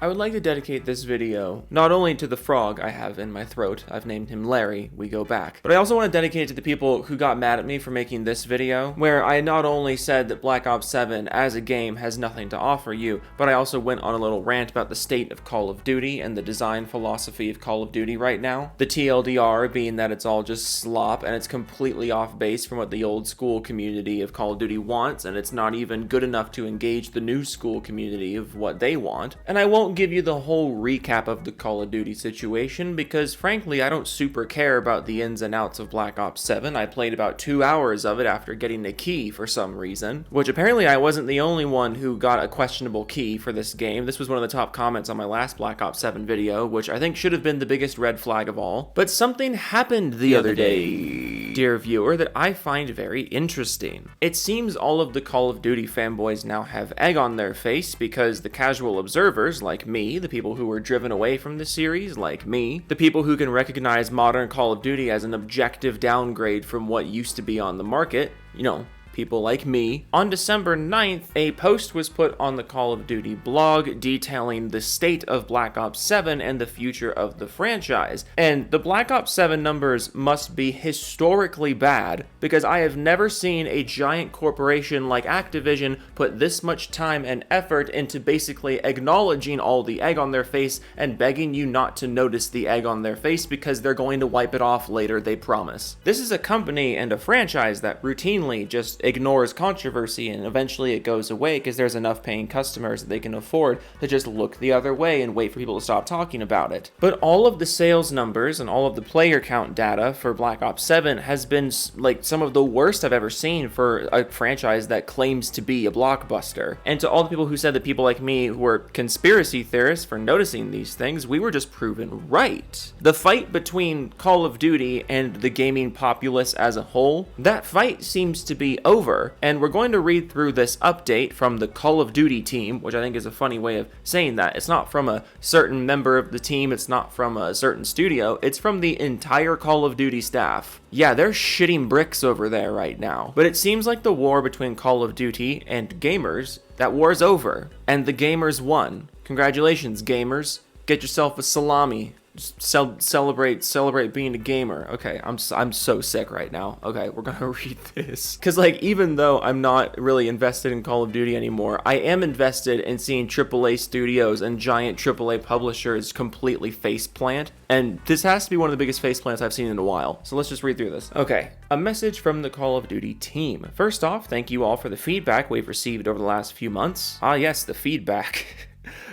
I would like to dedicate this video not only to the frog I have in my throat, I've named him Larry, we go back, but I also want to dedicate it to the people who got mad at me for making this video, where I not only said that Black Ops 7 as a game has nothing to offer you, but I also went on a little rant about the state of Call of Duty and the design philosophy of Call of Duty right now. The TLDR being that it's all just slop and it's completely off base from what the old school community of Call of Duty wants, and it's not even good enough to engage the new school community of what they want. And I won't give you the whole recap of the Call of Duty situation because frankly I don't super care about the ins and outs of Black Ops 7. I played about 2 hours of it after getting a key for some reason, which apparently I wasn't the only one who got a questionable key for this game. This was one of the top comments on my last Black Ops 7 video, which I think should have been the biggest red flag of all. But something happened the other day, dear viewer, that I find very interesting. It seems all of the Call of Duty fanboys now have egg on their face because the casual observers like me, the people who were driven away from the series like me, the people who can recognize modern Call of Duty as an objective downgrade from what used to be on the market, you know, people like me. On December 9th, a post was put on the Call of Duty blog detailing the state of Black Ops 7 and the future of the franchise. And the Black Ops 7 numbers must be historically bad because I have never seen a giant corporation like Activision put this much time and effort into basically acknowledging all the egg on their face and begging you not to notice the egg on their face because they're going to wipe it off later, they promise. This is a company and a franchise that routinely just ignores controversy and eventually it goes away because there's enough paying customers that they can afford to just look the other way and wait for people to stop talking about it. But all of the sales numbers and all of the player count data for Black Ops 7 has been like some of the worst I've ever seen for a franchise that claims to be a blockbuster. And to all the people who said that people like me were conspiracy theorists for noticing these things, we were just proven right. The fight between Call of Duty and the gaming populace as a whole, that fight seems to be over, and we're going to read through this update from the Call of Duty team, which I think is a funny way of saying that. It's not from a certain member of the team, it's not from a certain studio, it's from the entire Call of Duty staff. Yeah, they're shitting bricks over there right now. But it seems like the war between Call of Duty and gamers, that war's over, and the gamers won. Congratulations, gamers. Get yourself a salami. Just celebrate being a gamer. Okay, I'm so sick right now. Okay, we're gonna read this. Cause like, even though I'm not really invested in Call of Duty anymore, I am invested in seeing AAA studios and giant AAA publishers completely faceplant. And this has to be one of the biggest faceplants I've seen in a while. So let's just read through this. Okay, a message from the Call of Duty team. First off, thank you all for the feedback we've received over the last few months. Ah yes, the feedback.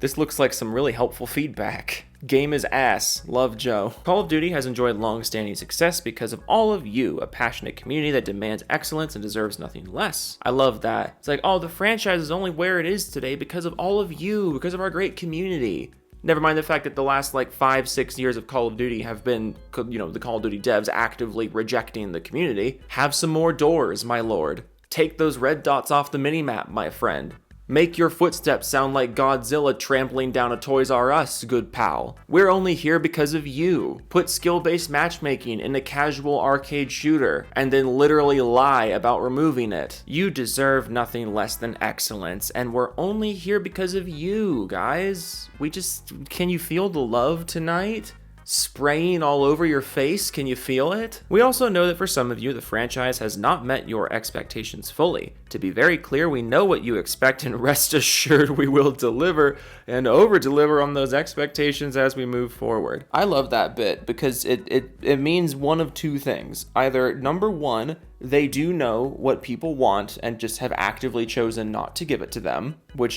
This looks like some really helpful feedback. Game is ass. Love, Joe. Call of Duty has enjoyed long-standing success because of all of you, a passionate community that demands excellence and deserves nothing less. I love that. It's like, oh, the franchise is only where it is today because of all of you, because of our great community. Never mind the fact that the last like 5-6 years of Call of Duty have been, you know, the Call of Duty devs actively rejecting the community. Have some more doors, my lord. Take those red dots off the minimap, my friend. Make your footsteps sound like Godzilla trampling down a Toys R Us, good pal. We're only here because of you. Put skill-based matchmaking in a casual arcade shooter, and then literally lie about removing it. You deserve nothing less than excellence, and we're only here because of you, guys. Can you feel the love tonight? Spraying all over your face, can you feel it? We also know that for some of you, the franchise has not met your expectations fully. To be very clear, we know what you expect, and rest assured we will deliver and over-deliver on those expectations as we move forward. I love that bit because it means one of two things. Either, number one, they do know what people want and just have actively chosen not to give it to them, which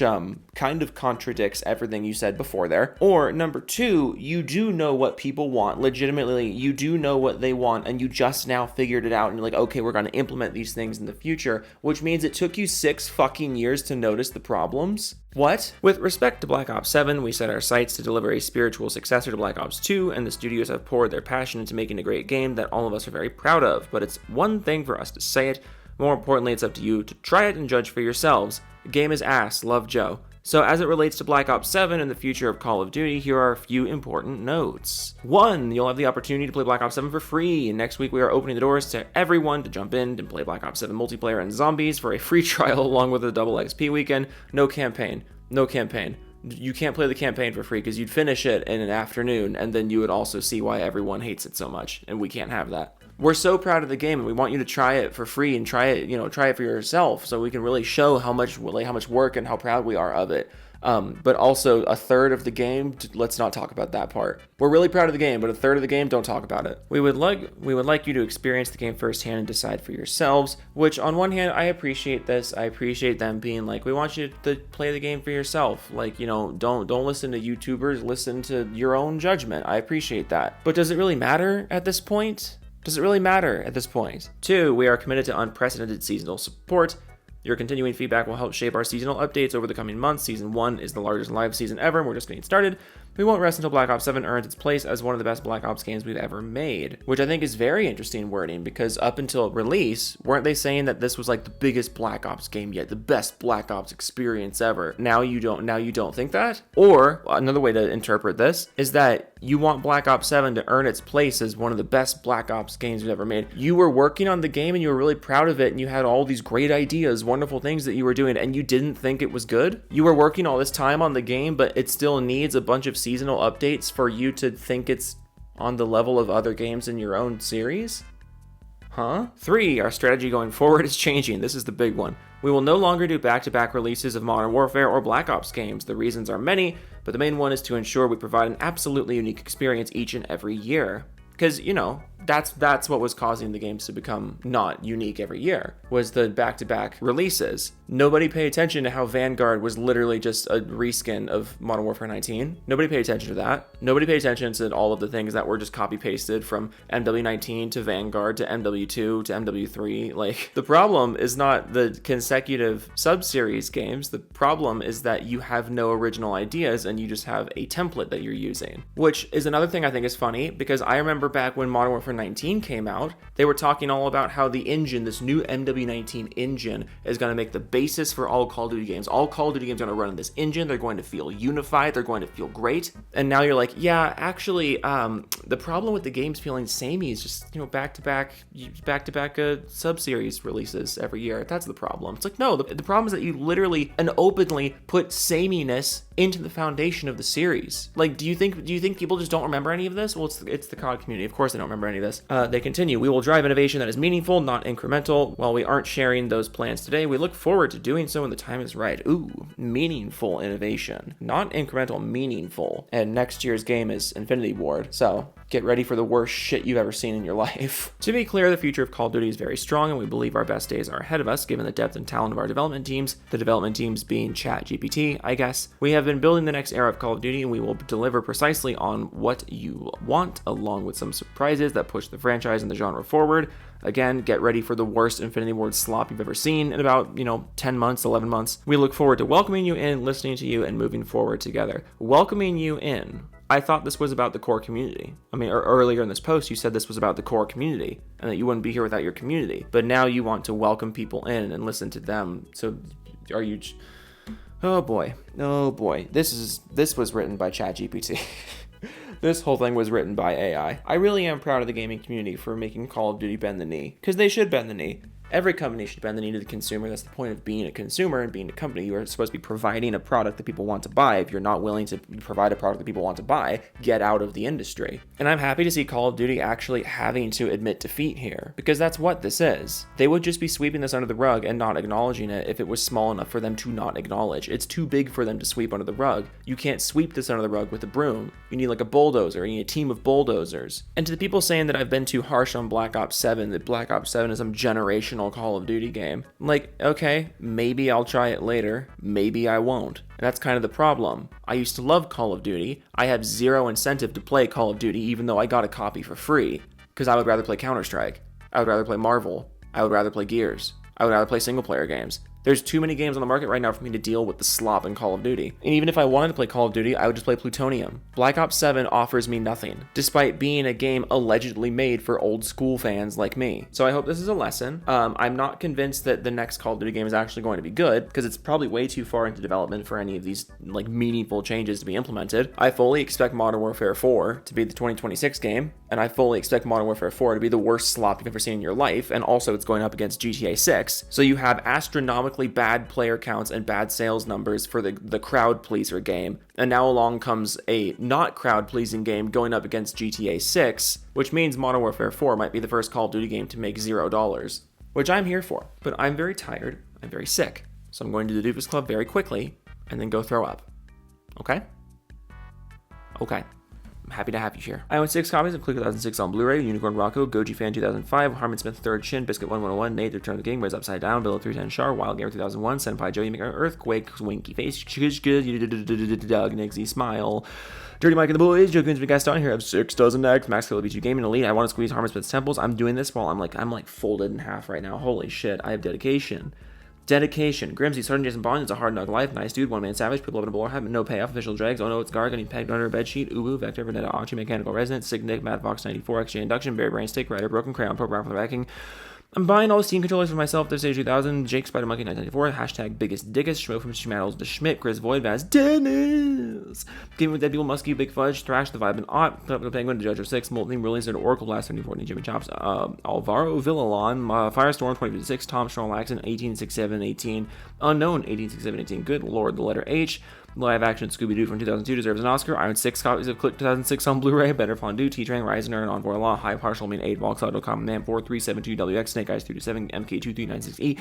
kind of contradicts everything you said before there. Or number two, you do know what people want. Legitimately, you do know what they want and you just now figured it out and you're like, okay, we're going to implement these things in the future, which means it took you 6 fucking years to notice the problems. What? With respect to Black Ops 7, we set our sights to deliver a spiritual successor to Black Ops 2, and the studios have poured their passion into making a great game that all of us are very proud of, but it's one thing for us to say it, more importantly it's up to you to try it and judge for yourselves. The game is ass, love, Joe. So as it relates to Black Ops 7 and the future of Call of Duty, here are a few important notes. 1, you'll have the opportunity to play Black Ops 7 for free. Next week we are opening the doors to everyone to jump in and play Black Ops 7 multiplayer and zombies for a free trial along with a double XP weekend. No campaign. You can't play the campaign for free because you'd finish it in an afternoon, and then you would also see why everyone hates it so much, and we can't have that. We're so proud of the game, and we want you to try it for free and try it for yourself, so we can really show how much work and how proud we are of it. But also a third of the game, let's not talk about that part. We're really proud of the game, but a third of the game, don't talk about it. We would like you to experience the game firsthand and decide for yourselves, which on one hand, I appreciate this. I appreciate them being like, we want you to play the game for yourself. Like, don't listen to YouTubers, listen to your own judgment. I appreciate that. But does it really matter at this point? Does it really matter at this point? 2, we are committed to unprecedented seasonal support. Your continuing feedback will help shape our seasonal updates over the coming months. Season 1 is the largest live season ever, and we're just getting started. We won't rest until Black Ops 7 earns its place as one of the best Black Ops games we've ever made, which I think is very interesting wording, because up until release, weren't they saying that this was like the biggest Black Ops game yet, the best Black Ops experience ever? Now you don't think that? Or another way to interpret this is that you want Black Ops 7 to earn its place as one of the best Black Ops games we've ever made. You were working on the game and you were really proud of it, and you had all these great ideas, wonderful things that you were doing, and you didn't think it was good? You were working all this time on the game, but it still needs a bunch of seasonal updates for you to think it's on the level of other games in your own series? Huh? 3, our strategy going forward is changing. This is the big one. We will no longer do back-to-back releases of Modern Warfare or Black Ops games. The reasons are many, but the main one is to ensure we provide an absolutely unique experience each and every year. Because, that's what was causing the games to become not unique every year, was the back-to-back releases. Nobody paid attention to how Vanguard was literally just a reskin of Modern Warfare 19. Nobody paid attention to that. Nobody paid attention to all of the things that were just copy-pasted from MW19 to Vanguard to MW2 to MW3. Like, the problem is not the consecutive sub-series games. The problem is that you have no original ideas and you just have a template that you're using, which is another thing I think is funny, because I remember back when Modern Warfare 19 came out, they were talking all about how the engine, this new MW19 engine, is going to make the basis for all Call of Duty games. All Call of Duty games are going to run in this engine. They're going to feel unified. They're going to feel great. And now you're like, yeah, actually, the problem with the games feeling samey is just, back-to-back sub-series releases every year. That's the problem. It's like, no, the problem is that you literally and openly put sameness into the foundation of the series. Like, do you think people just don't remember any of this? Well, it's the COD community. Of course they don't remember any of this. They continue. We will drive innovation that is meaningful, not incremental. While we aren't sharing those plans today, we look forward to doing so when the time is right. Ooh, meaningful innovation. Not incremental, meaningful. And next year's game is Infinity Ward, so get ready for the worst shit you've ever seen in your life. To be clear, the future of Call of Duty is very strong, and we believe our best days are ahead of us, given the depth and talent of our development teams. The development teams being ChatGPT, I guess. We have been building the next era of Call of Duty, and we will deliver precisely on what you want, along with some surprises that push the franchise and the genre forward. Again, get ready for the worst Infinity Ward slop you've ever seen in about, 10 months, 11 months. We look forward to welcoming you in, listening to you, and moving forward together. Welcoming you in. I thought this was about the core community. Earlier in this post, you said this was about the core community and that you wouldn't be here without your community. But now you want to welcome people in and listen to them. So are you... Oh boy. This was written by ChatGPT. This whole thing was written by AI. I really am proud of the gaming community for making Call of Duty bend the knee, because they should bend the knee. Every company should bend the knee to the consumer. That's the point of being a consumer and being a company. You are supposed to be providing a product that people want to buy. If you're not willing to provide a product that people want to buy, get out of the industry. And I'm happy to see Call of Duty actually having to admit defeat here, because that's what this is. They would just be sweeping this under the rug and not acknowledging it if it was small enough for them to not acknowledge. It's too big for them to sweep under the rug. You can't sweep this under the rug with a broom. You need like a bulldozer. You need a team of bulldozers. And to the people saying that I've been too harsh on Black Ops 7, that Black Ops 7 is some generational Call of Duty game, like, okay, maybe I'll try it later, maybe I won't. And that's kind of the problem. I used to love Call of Duty. I have zero incentive to play Call of Duty, even though I got a copy for free, because I would rather play Counter-Strike. I would rather play Marvel. I would rather play Gears. I would rather play single-player games. There's too many games on the market right now for me to deal with the slop in Call of Duty. And even if I wanted to play Call of Duty, I would just play Plutonium. Black Ops 7 offers me nothing, despite being a game allegedly made for old school fans like me. So I hope this is a lesson. I'm not convinced that the next Call of Duty game is actually going to be good, because it's probably way too far into development for any of these like meaningful changes to be implemented. I fully expect Modern Warfare 4 to be the 2026 game, and I fully expect Modern Warfare 4 to be the worst slop you've ever seen in your life, and also it's going up against GTA 6. So you have astronomically historically bad player counts and bad sales numbers for the crowd pleaser game, and now along comes a not crowd pleasing game going up against GTA 6, which means Modern Warfare 4 might be the first Call of Duty game to make $0, which I'm here for. But I'm very tired, I'm very sick, so I'm going to the Doofus Club very quickly and then go throw up. Okay? Okay. I'm happy to have you here. I own 6 copies of Click 2006 on Blu-ray, Unicorn Rocco, Goji Fan 2005, Harmon Smith 3rd Shin, Biscuit 1101, Nate, The Return of the King, Res Upside Down, Bill 310 Char, Wild Gamer 2001, Senpai Joey Maker, Earthquake, Winky Face, Doug, Nixie Smile, Dirty Mike and the Boys, Joe Goons, guest on here. I have 6 dozen next. Max Kill B2 Gaming Elite. I want to squeeze Harmon Smith's temples. I'm doing this while I'm like folded in half right now. Holy shit, I have dedication. Grimsy, Sergeant Jason Bond, It's a Hard Knock Life, Nice Dude, One Man Savage, People Living in a Bowler Hat, No Payoff, Official Drags, Oh No It's Gar, Getting Pegged Under a Bedsheet, Ubu, Vector, Vanetta, Occhi, Mechanical Resonance, Sig Nick, Mad Fox 94, XJ Induction, Barry Brain Stick, Rider, Broken Crayon, Program for the Backing. I'm buying all the Steam controllers for myself, This Stage 2000, Jake Spider Monkey 994, hashtag Biggest Diggest, Schmo from Schmattles to Schmidt, Chris Void, Vaz, Dennis, Gaming with Dead People, Muskie, Big Fudge, Thrash, The Vibe and Ott, Put Up the Penguin, The Judge of 6, Molten Really Zed, Oracle, Last 2014, Jimmy Chops, Alvaro Villalon, Firestorm 2056, Tom Strong Laxon 186718, Unknown 186718, good lord, the letter H. Live action Scooby-Doo from 2002 deserves an Oscar. I own 6 copies of Click 2006 on Blu-ray. Better Fondue, T-Train, Reisner, and Envoy Law, High Partial, Mean 8, Volkswagen, Common Man 4372WX, Snake Eyes 327, MK2396E,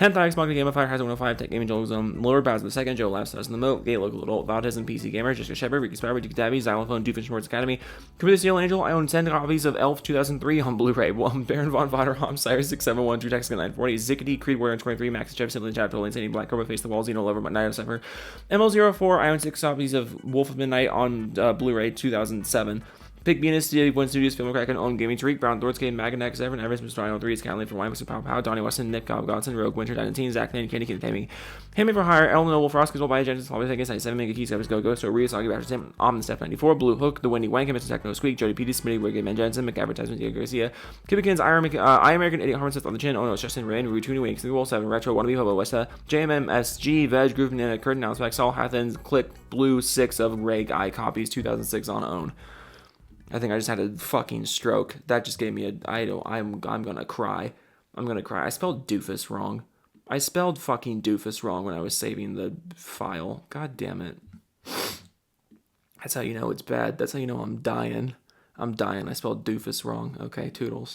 Hentai X, Monkey Game of Fire, Horizon 105, Tech Gaming, Joel Zone, Lord Bowser II, Joe Laughs in the Moat, Gay Local Adult, Valdez PC Gamer, Jessica Shepard, Ricky Spider, Dick Dabby, Xylophone, Doofenshmirtz Academy, Computer Steel Angel. I own 10 copies of Elf 2003 on Blu-ray. Baron Von Vader, Homsire 671, Drew Texas 940, Zickety, Creed Warrior 23, Max Jeff, Simply Chapter, Insanity, Black Cobra, Face the Wall, Xeno Lover, Night of Cipher, ML04. I own 6 copies of Wolf of Midnight on Blu-ray 2007. Pig Venus, One Studios, Film Kraken, Own Gaming, Tariq, Brown, Thordscape, Maganex, Everett, Evans, Mr. Rhino 3, Scanley for Wine, Mr. Pow Pow, Donnie Weston, Nick Cobb, Godson, Rogue, Winter, Dynatine, Zach Lane, Candy, Kid, Tammy, Hammy for Hire, Ellen Noble, Frost, Control by Agents, Hobby Seconds, 97, Mega Keys, Go, Ghost, so Rios, Augie, Baxter, Tim, Om, Steph 94, Blue Hook, The Wendy Wank, Mr. Techno Squeak, Jody Peters, Smitty, Wiggy, Man Jensen, McAdvertisement, Diego Garcia, Kibikins, I American, Idiot, Harmon Smith on the Chin, Oh No, Justin, Rain, Rutuni, Winks, The Wall 7, Retro, Wannabe, Hobo, Westa, JMMSG, Veg, Groove, Nana, Curtin, Alspec, Saul, Hathens, Click, Blue, 6 of Ray Guy copies, 2006 on Own. I think I just had a fucking stroke. That just gave me I'm gonna cry. I'm gonna cry. I spelled doofus wrong. I spelled fucking doofus wrong when I was saving the file. God damn it. That's how you know it's bad. That's how you know I'm dying. I spelled doofus wrong. Okay, toodles.